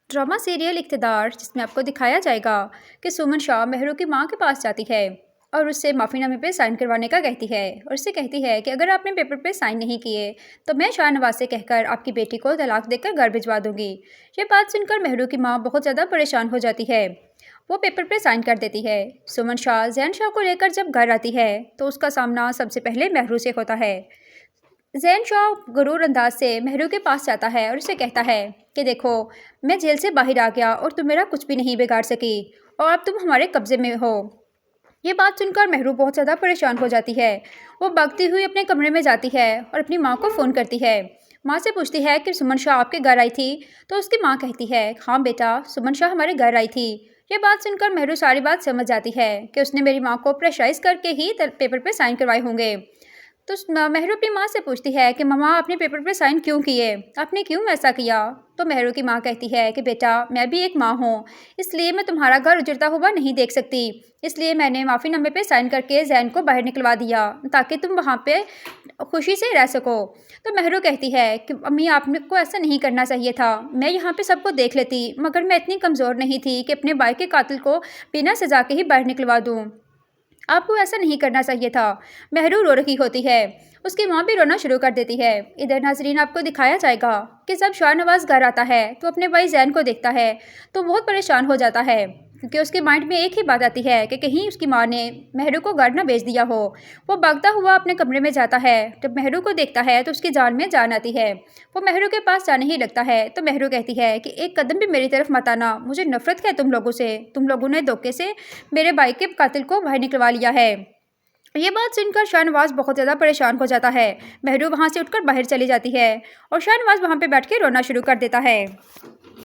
Drama serial इक़्तिदार, जिसमें आपको दिखाया जाएगा कि सुमन शाह मेहरू की मां के पास जाती है और उससे माफ़ीनामे पे साइन करवाने का कहती है और उससे कहती है कि अगर आपने पेपर पे साइन नहीं किए तो मैं शाहनवाज से कहकर आपकी बेटी को तलाक देकर घर भिजवा दूंगी। ये बात सुनकर मेहरू की मां बहुत ज़्यादा परेशान हो जाती है। वो पेपर पे साइन कर देती है। सुमन शाह जैन शाह को लेकर जब घर आती है तो उसका सामना सबसे पहले मेहरू से होता है। ज़ैन शाह गुरूर अंदाज से मेहरू के पास जाता है और उसे कहता है कि देखो, मैं जेल से बाहर आ गया और तुम मेरा कुछ भी नहीं बिगाड़ सकी और अब तुम हमारे कब्ज़े में हो। ये बात सुनकर मेहरू बहुत ज़्यादा परेशान हो जाती है। वो भागती हुई अपने कमरे में जाती है और अपनी माँ को फ़ोन करती है। माँ से पूछती है कि सुमन शाह आपके घर आई थी, तो उसकी माँ कहती है, हाँ बेटा, सुमन शाह हमारे घर आई थी। ये बात सुनकर मेहरू सारी बात समझ जाती है कि उसने मेरी माँ को प्रेशराइज़ करके ही पेपर पर साइन करवाए होंगे। तो मेहरू अपनी माँ से पूछती है कि मम्मा, आपने पेपर पे साइन क्यों किए? आपने क्यों ऐसा किया? तो मेहरू की माँ कहती है कि बेटा, मैं भी एक माँ हूँ, इसलिए मैं तुम्हारा घर उजड़ता हुआ नहीं देख सकती। इसलिए मैंने माफ़ीनामे पे साइन करके ज़ैन को बाहर निकलवा दिया ताकि तुम वहाँ पे खुशी से रह सको। तो मेहरू कहती है कि अम्मी, आपने को ऐसा नहीं करना चाहिए था। मैं यहाँ पे सबको देख लेती, मगर मैं इतनी कमज़ोर नहीं थी कि अपने भाई के कातिल को बिना सज़ा के ही बाहर निकलवा दूँ। आपको ऐसा नहीं करना चाहिए था। मेहरू रो रही होती है। उसकी माँ भी रोना शुरू कर देती है। इधर नाज़रीन, आपको दिखाया जाएगा कि जब शाहनवाज़ घर आता है तो अपने भाई ज़ैन को देखता है तो बहुत परेशान हो जाता है, क्योंकि उसके माइंड में एक ही बात आती है कि कहीं उसकी माँ ने मेहरू को घर ना भेज दिया हो। वो भागता हुआ अपने कमरे में जाता है। जब मेहरू को देखता है तो उसकी जान में जान आती है। वो मेहरू के पास जाने ही लगता है तो मेहरू कहती है कि एक कदम भी मेरी तरफ मत आना, मुझे नफरत है तुम लोगों से। तुम लोगों ने धोखे से मेरे भाई के कातिल को बाहर निकलवा लिया है। ये बात सुनकर शाहनवाज़ बहुत ज़्यादा परेशान हो जाता है। मेहरू वहाँ से उठकर बाहर चली जाती है और शाहनवाज़ वहाँ पे बैठ के रोना शुरू कर देता है।